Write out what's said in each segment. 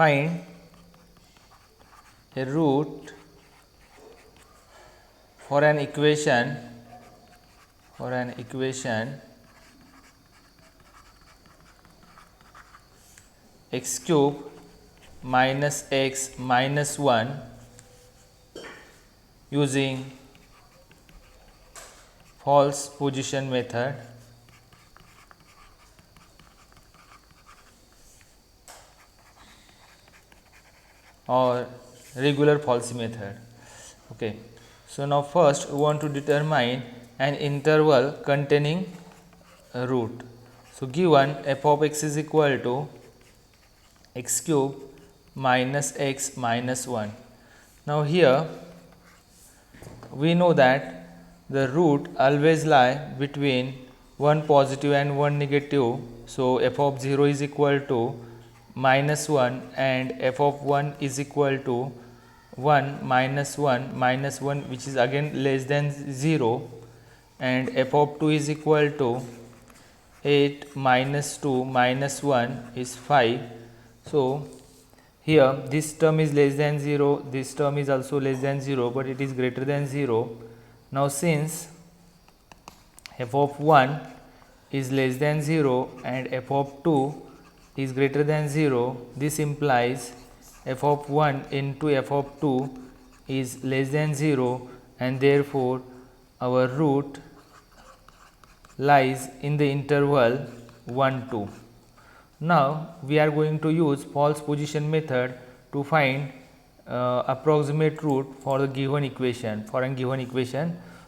find a root for an equation x cube minus x minus 1 using false position method or regular falsy method. Okay. So, now first we want to determine an interval containing a root. So, given f of x is equal to x cube minus x minus 1. Now, here we know that the root always lie between one positive and one negative. So, f of 0 is equal to minus 1 and f of 1 is equal to 1 minus 1 which is again less than 0, and f of 2 is equal to 8 minus 2 minus 1 is 5. So, here this term is less than 0, this term is also less than 0, but it is greater than 0. Now, since f of 1 is less than 0 and f of 2 is greater than 0, this implies f of 1 into f of 2 is less than 0, and therefore, our root lies in the interval 1 2. Now, we are going to use false position method to find approximate root for the given equation,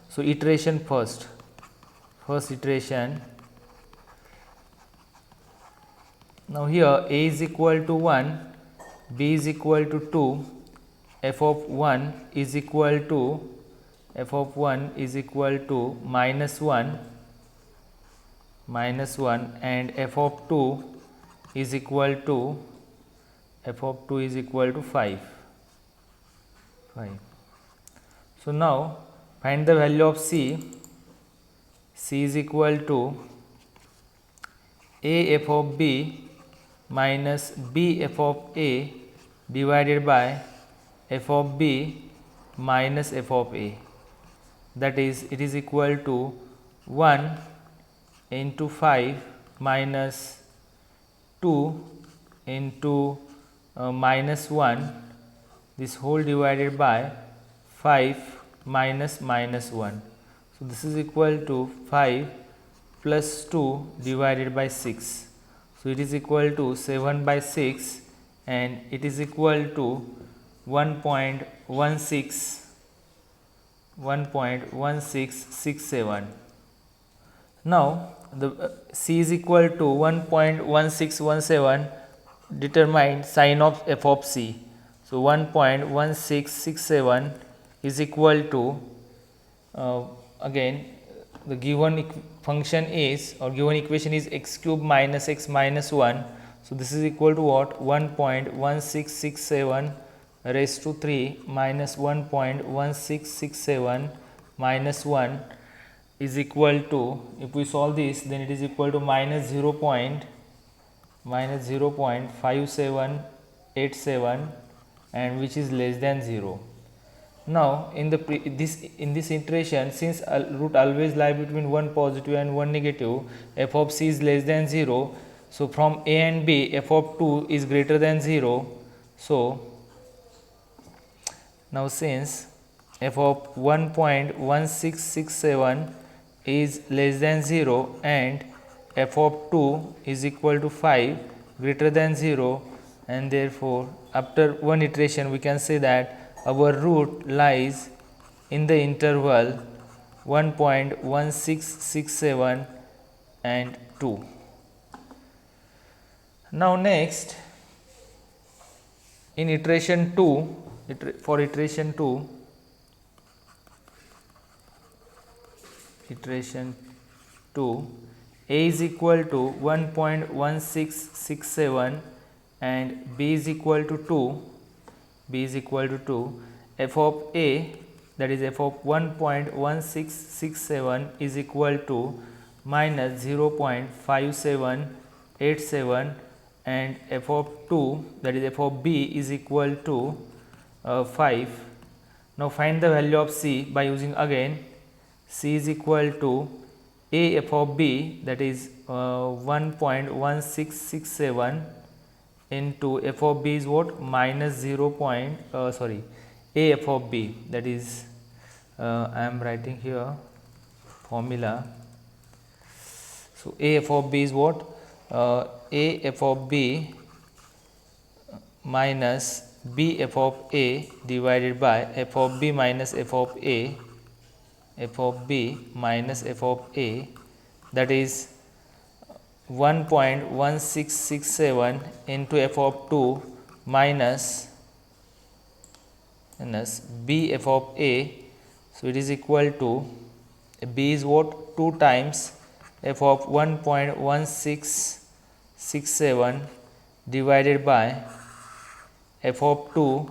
So, iteration first iteration. Now, here a is equal to 1, b is equal to 2, f of 1 is equal to minus 1 and f of 2 is equal to 5. So, now find the value of c. C is equal to a f of b minus b f of a divided by f of b minus f of a, that is, it is equal to 1 into 5 minus 2 into minus 1, this whole divided by 5 minus 1. So, this is equal to 5 plus 2 divided by 6. So, it is equal to 7 by 6 and it is equal to 1.1667. Now, the c is equal to 1.1617, determine sign of f of c. So, 1.1667 is equal to again the given function is, or given equation is x cube minus x minus 1. So, this is equal to what? 1.1667 raised to 3 minus 1.1667 minus 1 is equal to, if we solve this, then it is equal to minus 0.5787, and which is less than 0. Now, in this iteration, since root always lie between one positive and one negative, f of c is less than 0. So, from a and b, f of 2 is greater than 0. So, now since f of 1.1667 is less than 0 and f of 2 is equal to 5 greater than 0, and therefore, after one iteration we can say that our root lies in the interval 1.1667 and 2. Now, next in iteration 2, iteration 2, a is equal to 1.1667 and b is equal to 2, f of a, that is f of 1.1667 is equal to minus 0.5787, and f of 2, that is f of b, is equal to 5. Now find the value of c by using again c is equal to a f of b, that is 1.1667 into f of b is what, minus 0. Sorry, a f of b, that is I am writing here formula. So a f of b is what, a f of b minus b f of a divided by f of b minus f of a, f of b minus f of a, that is 1.1667 into f of 2 minus b f of a. So it is equal to, b is what, 2 times f of 1.1667 divided by f of 2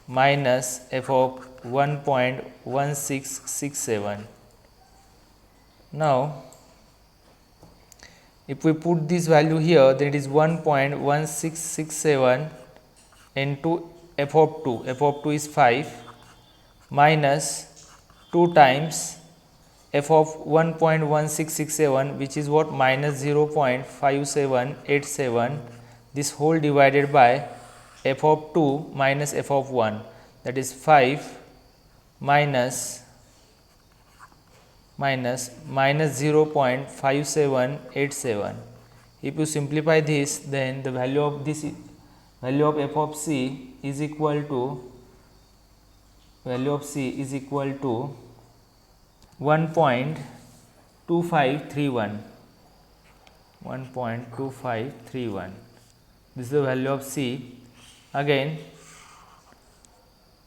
minus f of 1.1667. Now if we put this value here, then it is 1.1667 into f of 2, f of 2 is 5, minus 2 times f of 1.1667, which is what, minus 0.5787, this whole divided by f of 2 minus f of 1, that is 5 minus 0.5787. If you simplify this, then the value of f of c is equal to 1.2531. 1.2531. This is the value of c. Again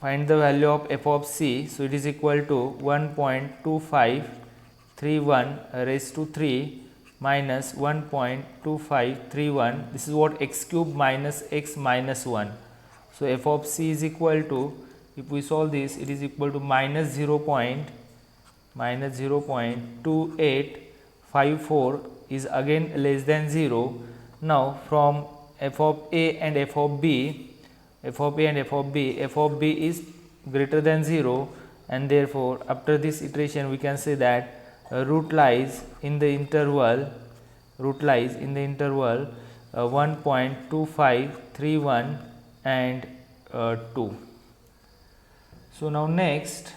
find the value of f of c. So it is equal to 1.2531 raised to 3 minus 1.2531. This is what, x cube minus x minus 1. So f of c is equal to, if we solve this, it is equal to minus 0.2854 is again less than 0. Now from f of a and f of b, f of b is greater than 0, and therefore after this iteration we can say that root lies in the interval 1.2531 and 2. So now next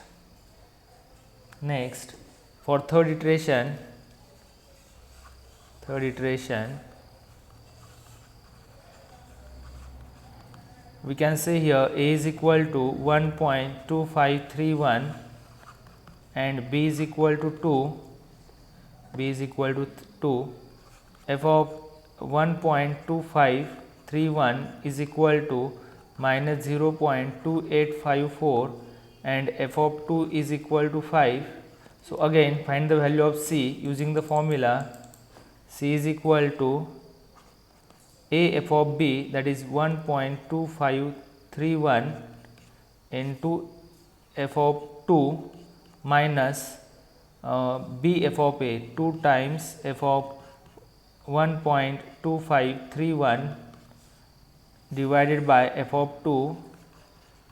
for third iteration, we can say here a is equal to 1.2531 and b is equal to 2. F of 1.2531 is equal to minus 0.2854 and f of 2 is equal to 5. So again find the value of c using the formula. C is equal to a f of b, that is 1.2531 into f of 2 minus b f of a, 2 times f of 1.2531 divided by f of 2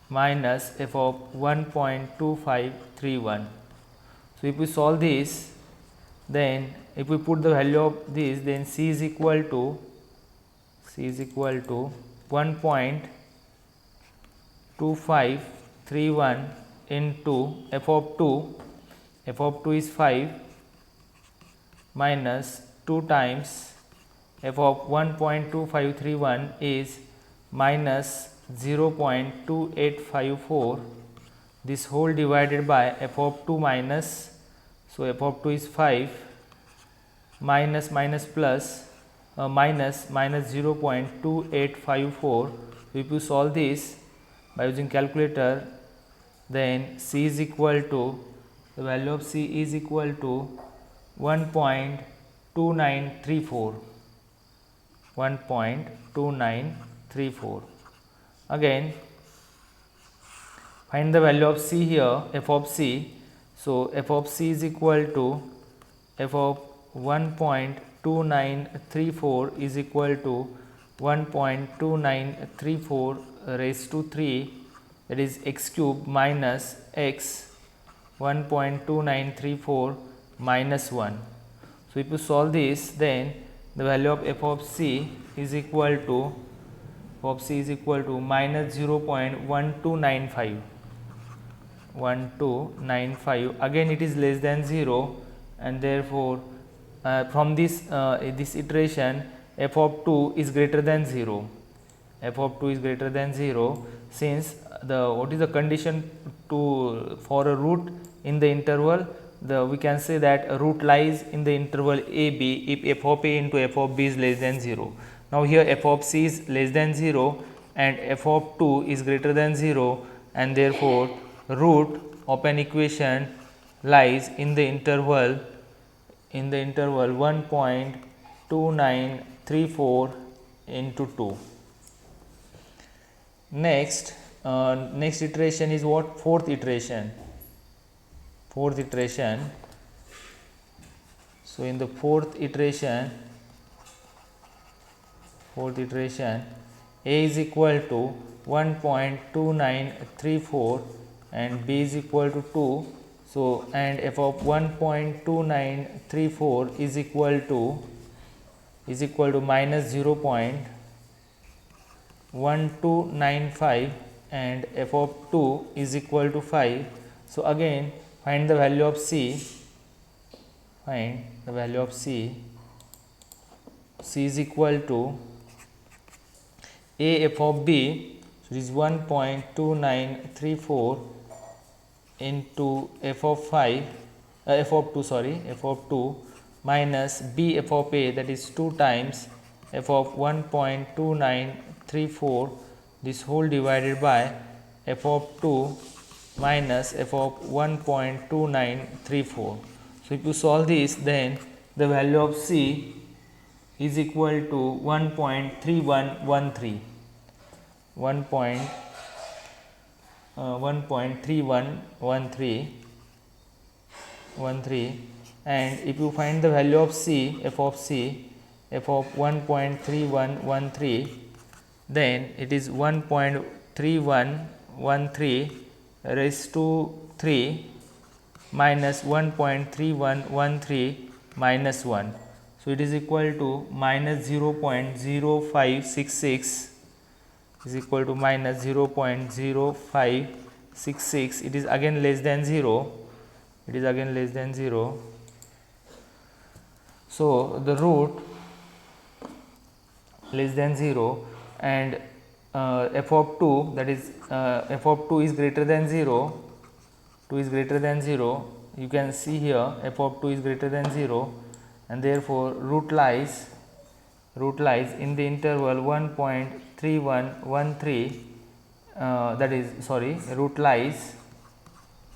minus f of 1.2531. So if we solve this, then if we put the value of this, then c is equal to 1.2531 into f of 2 is 5 minus 2 times f of 1.2531 is minus 0.2854, this whole divided by f of 2 minus, so f of 2 is 5 minus plus minus 0.2854. If you solve this by using calculator, then c is equal to, the value of c is equal to 1.2934. Again find the value of c here, f of c. So f of c is equal to f of 1.2934 is equal to 1.2934 raised to 3, that is x cube minus x 1.2934 minus 1. So, if you solve this, then the value of f of c is equal to minus 0.1295. Again it is less than 0, and therefore from this iteration f of 2 is greater than 0. Since what is the condition for a root in the interval? We can say that a root lies in the interval a b if f of a into f of b is less than 0. Now here f of c is less than 0 and f of 2 is greater than 0, and therefore root of an equation lies in the interval 1.2934 into 2. Next iteration is what? Fourth iteration. So in the fourth iteration a is equal to 1.2934 and b is equal to 2. So and f of 1.2934 is equal to minus 0.1295 and f of 2 is equal to 5. So again find the value of c. C is equal to a f of b, so it is 1.2934 into f of 2 minus b f of a, that is 2 times f of 1.2934, this whole divided by f of 2 minus f of 1.2934. So if you solve this, then the value of c is equal to 1.3113. And if you find the value of c, f of 1.3113, then it is 1.3113 raised to 3 minus 1.3113 minus 1. So it is equal to minus 0.0566 is equal to minus 0.0566. It is again less than 0. So the root less than 0 and f of 2, that is f of 2 is greater than 0. You can see here f of 2 is greater than 0, and therefore root lies in the interval 1.3113, root lies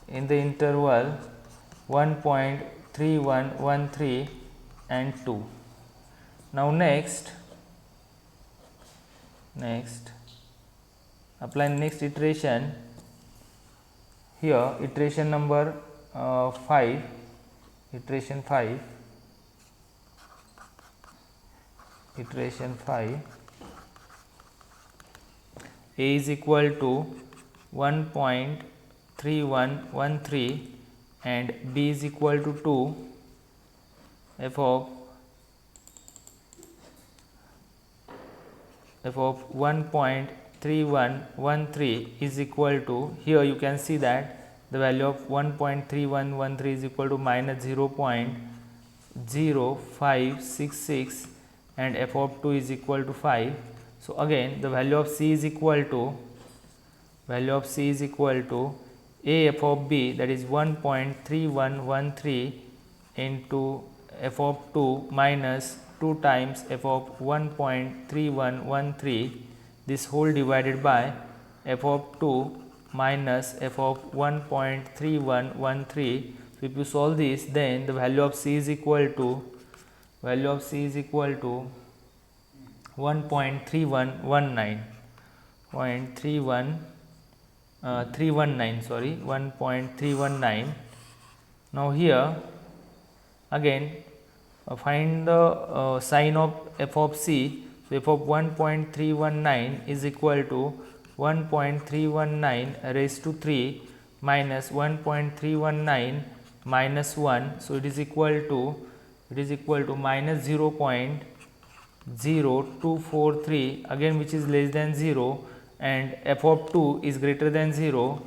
in the interval 1.3113 and 2. Now next apply next iteration. Here iteration number 5, a is equal to 1.3113 and b is equal to 2. f of 1.3113 is equal to, here you can see that the value of 1.3113 is equal to minus 0.0566 and f of 2 is equal to 5. So again the value of c is equal to a f of b, that is 1.3113 into f of 2 minus 2 times f of 1.3113, this whole divided by f of 2 minus f of 1.3113. So if you solve this, then the value of c is equal to 1.319. Now here again find the sign of f of c. So f of 1.319 is equal to 1.319 raised to 3 minus 1.319 minus 1. So it is equal to minus 0.0243 again, which is less than 0, and f of 2 is greater than 0.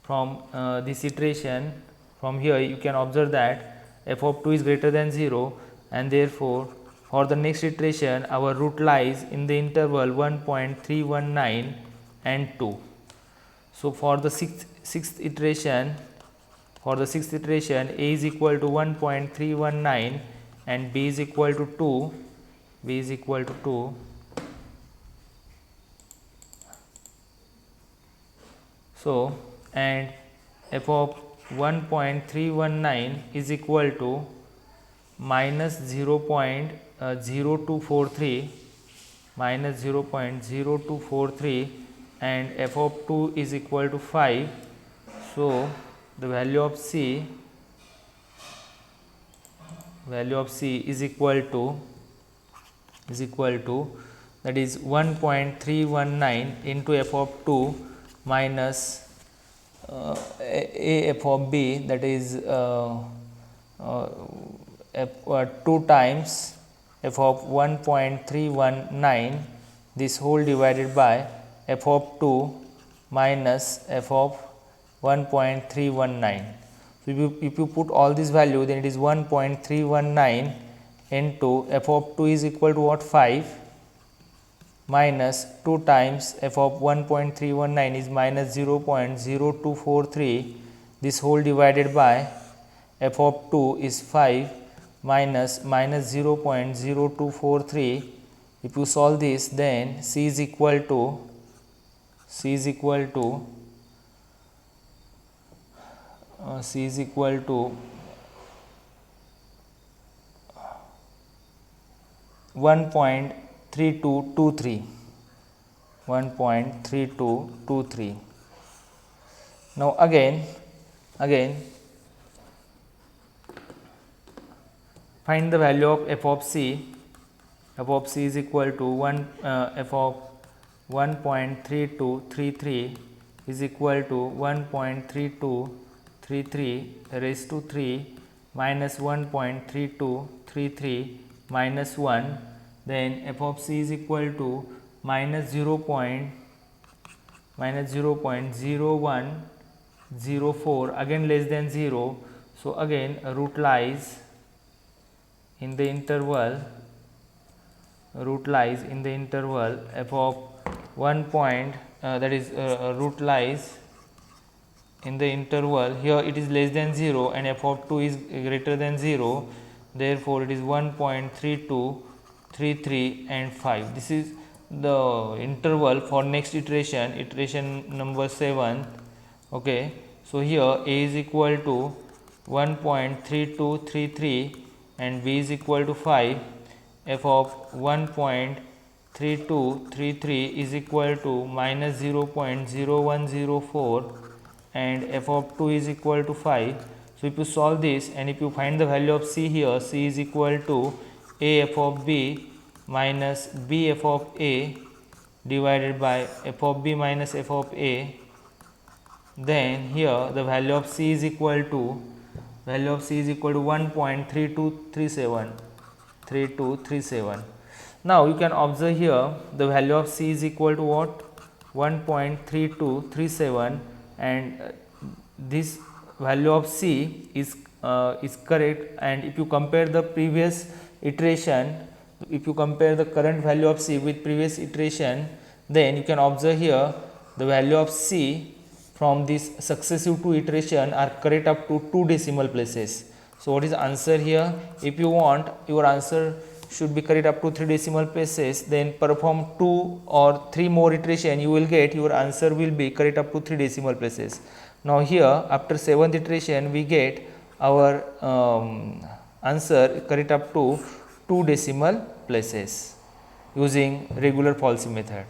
From this iteration, from here you can observe that f of 2 is greater than 0, and therefore for the next iteration our root lies in the interval 1.319 and 2. So for the sixth iteration, a is equal to 1.319 and b is equal to 2. So and f of 1.319 is equal to minus 0.0243 and f of 2 is equal to 5. So the value of c is equal to that is 1.319 into f of 2 minus a f of b, that is 2 times f of 1.319 this whole divided by f of 2 minus f of 1.319. So if you put all this value, then it is 1.319 into f of 2 is equal to what, 5, minus 2 times f of 1.319 is minus 0.0243, this whole divided by f of 2 is 5 minus 0.0243. If you solve this, then c is equal to 1.3223. Now again find the value of f of c. F of c is equal to f of 1.3233 is equal to 1.3233 raised to 3 minus 1.3233 minus 1. Then f of c is equal to minus 0.0104, again less than 0. So again root lies in the interval f of 1 point, that is root lies in the interval, here it is less than 0 and f of 2 is greater than 0, therefore it is 1.32, 33 and 5. This is the interval for next iteration number 7. Okay, so here a is equal to 1.3233 and b is equal to 5. F of 1.3233 is equal to minus 0.0104 and f of 2 is equal to 5. So if you solve this and if you find the value of c here, c is equal to a f of b minus b f of a divided by f of b minus f of a, then here the value of c is equal to 1.3237. Now you can observe here the value of c is equal to what, 1.3237, and this value of c is correct. And if you compare the previous iteration, if you compare the current value of c with previous iteration, then you can observe here the value of c from this successive 2 iteration are correct up to 2 decimal places. So what is the answer here? If you want your answer should be correct up to 3 decimal places, then perform 2 or 3 more iteration, you will get your answer will be correct up to 3 decimal places. Now here after 7th iteration we get our answer correct up to 2 decimal places using regular falsy method.